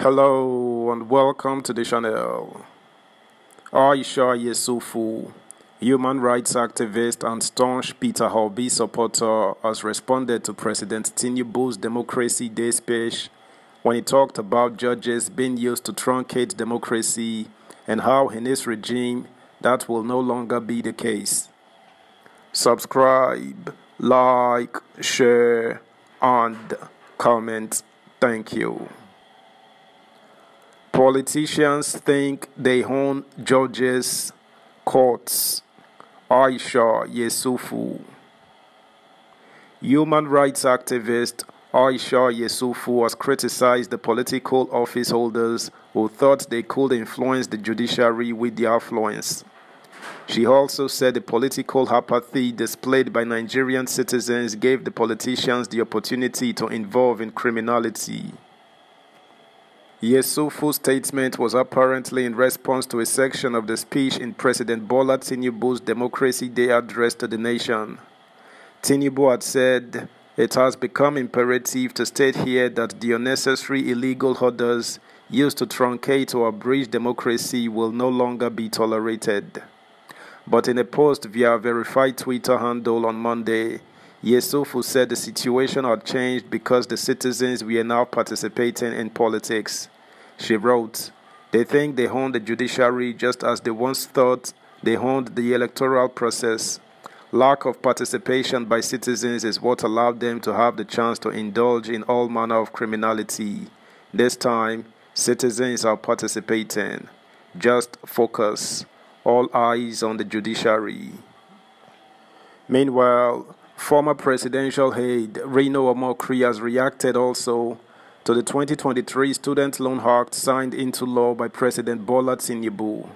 Hello and welcome to the channel. Aisha Yesufu, human rights activist and staunch Peter Obi supporter, has responded to President Tinubu's Democracy Day speech when he talked about judges being used to truncate democracy and how in his regime that will no longer be the case. Subscribe, like, share, and comment. Thank you. Politicians think they own judges, courts. Aisha Yesufu. Human rights activist Aisha Yesufu has criticized the political office holders who thought they could influence the judiciary with their affluence. She also said the political apathy displayed by Nigerian citizens gave the politicians the opportunity to involve in criminality. Yesufu's statement was apparently in response to a section of the speech in President Bola Tinubu's Democracy Day address to the nation. Tinubu had said, "It has become imperative to state here that the unnecessary illegal orders used to truncate or abridge democracy will no longer be tolerated." But in a post via a verified Twitter handle on Monday, Yesufu said the situation had changed because the citizens were now participating in politics. She wrote, "They think they own the judiciary just as they once thought they owned the electoral process. Lack of participation by citizens is what allowed them to have the chance to indulge in all manner of criminality. This time, citizens are participating. Just focus. All eyes on the judiciary." Meanwhile, former presidential aide Reno Omokri has reacted also to the 2023 Student Loan Act signed into law by President Bola Tinubu.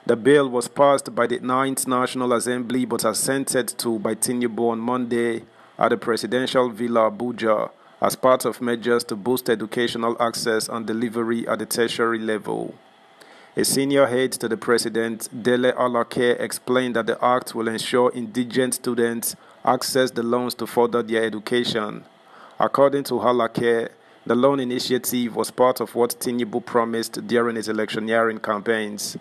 The bill was passed by the 9th National Assembly but assented to by Tinubu on Monday at the Presidential Villa Abuja as part of measures to boost educational access and delivery at the tertiary level. A senior aide to the president, Dele Alake, explained that the act will ensure indigent students access the loans to further their education. According to Alake, the loan initiative was part of what Tinubu promised during his electioneering campaigns.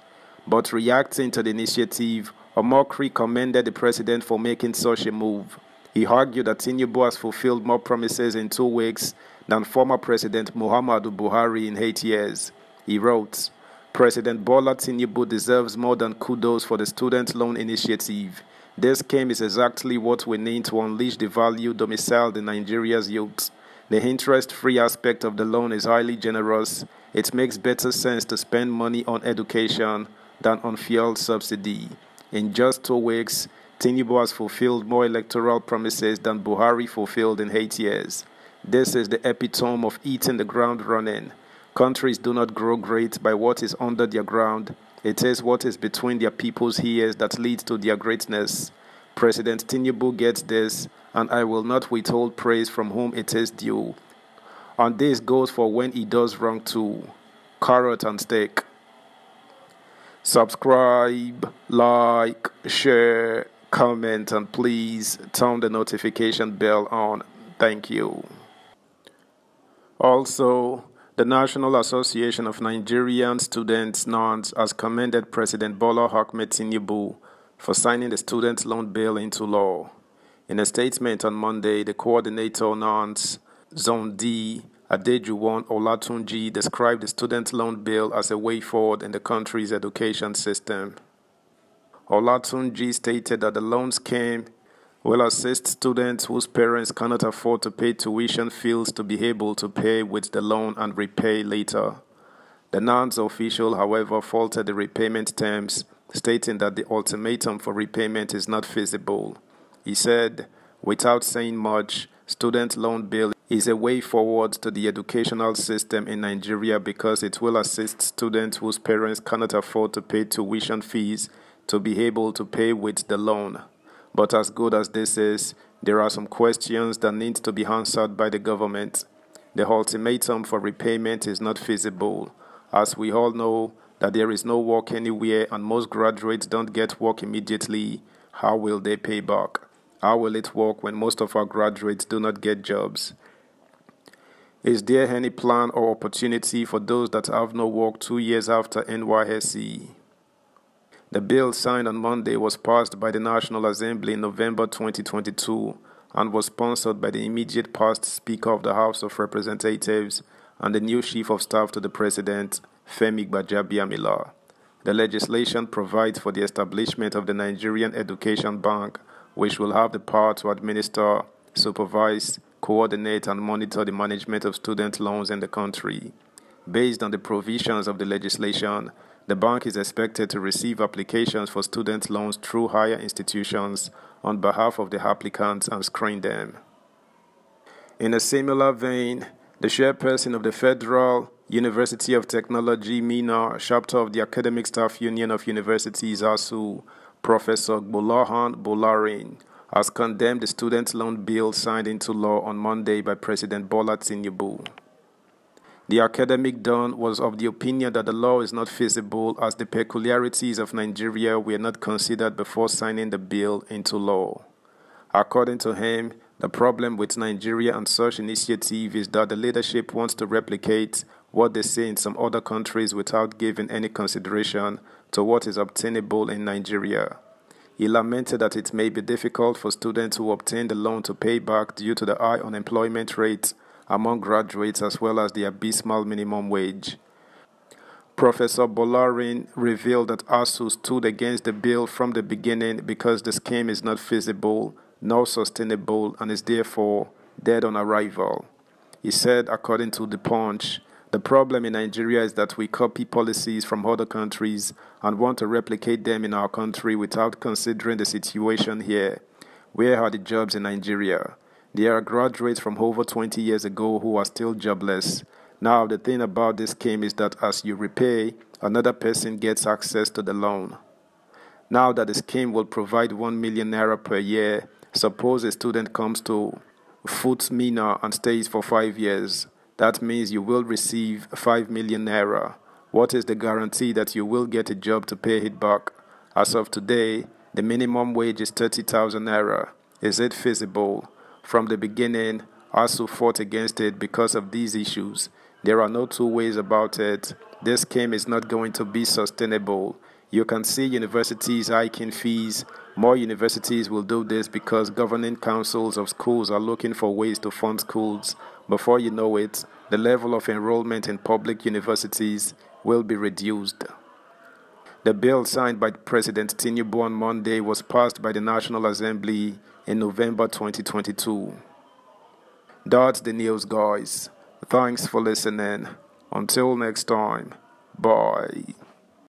But reacting to the initiative, Omokri commended the president for making such a move. He argued that Tinubu has fulfilled more promises in 2 weeks than former President Muhammadu Buhari in 8 years. He wrote, "President Bola Tinubu deserves more than kudos for the student loan initiative. This scheme is exactly what we need to unleash the value domiciled in Nigeria's youth. The interest-free aspect of the loan is highly generous. It makes better sense to spend money on education than on fuel subsidy. In just 2 weeks, Tinubu has fulfilled more electoral promises than Buhari fulfilled in 8 years. This is the epitome of hitting the ground running. Countries do not grow great by what is under their ground. It is what is between their people's ears that leads to their greatness. President Tinubu gets this, and I will not withhold praise from whom it is due. And this goes for when he does wrong too. Carrot and stick." Subscribe, like, share, comment, and please turn the notification bell on. Thank you. Also, the National Association of Nigerian Students (NANS) has commended President Bola Ahmed Tinubu for signing the student loan bill into law. In a statement on Monday, the coordinator NANS, Zone D, Adejuwon Olatunji, described the student loan bill as a way forward in the country's education system. Olatunji stated that the loan scheme will assist students whose parents cannot afford to pay tuition fees to be able to pay with the loan and repay later. The NANS official, however, faulted the repayment terms, stating that the ultimatum for repayment is not feasible. He said, "Without saying much, student loan bill is a way forward to the educational system in Nigeria because it will assist students whose parents cannot afford to pay tuition fees to be able to pay with the loan. But as good as this is, there are some questions that need to be answered by the government. The ultimatum for repayment is not feasible, as we all know that there is no work anywhere and most graduates don't get work immediately. How will they pay back? How will it work when most of our graduates do not get jobs?" Is there any plan or opportunity for those that have no work 2 years after NYSC? The bill signed on Monday was passed by the National Assembly in November 2022 and was sponsored by the immediate past Speaker of the House of Representatives and the new Chief of Staff to the President, Femi Gbajabiamila. The legislation provides for the establishment of the Nigerian Education Bank, which will have the power to administer, supervise, coordinate, and monitor the management of student loans in the country. Based on the provisions of the legislation, the bank is expected to receive applications for student loans through higher institutions on behalf of the applicants and screen them. In a similar vein, the chairperson of the Federal University of Technology (MENA) chapter of the Academic Staff Union of Universities (ASU), Professor Gbolahan Bolarin, has condemned the student loan bill signed into law on Monday by President Bola Tinubu. The academic don was of the opinion that the law is not feasible as the peculiarities of Nigeria were not considered before signing the bill into law. According to him, the problem with Nigeria and such initiative is that the leadership wants to replicate what they see in some other countries without giving any consideration to what is obtainable in Nigeria. He lamented that it may be difficult for students who obtain the loan to pay back due to the high unemployment rate among graduates as well as the abysmal minimum wage. Professor Bolarin revealed that ASU stood against the bill from the beginning because the scheme is not feasible nor sustainable and is therefore dead on arrival. He said, according to The Punch, the problem in Nigeria is that we copy policies from other countries and want to replicate them in our country without considering the situation here. Where are the jobs in Nigeria? There are graduates from over 20 years ago who are still jobless. Now, the thing about this scheme is that as you repay, another person gets access to the loan. Now that the scheme will provide 1 million naira per year, suppose a student comes to FUT MENA and stays for 5 years. That means you will receive 5 million naira. What is the guarantee that you will get a job to pay it back? As of today, the minimum wage is 30,000 naira. Is it feasible? From the beginning, ASU fought against it because of these issues. There are no two ways about it. This scheme is not going to be sustainable. You can see universities hiking fees. More universities will do this because governing councils of schools are looking for ways to fund schools. Before you know it, the level of enrollment in public universities will be reduced. The bill signed by President Tinubu on Monday was passed by the National Assembly in November 2022. That's the news, guys. Thanks for listening. Until next time, bye.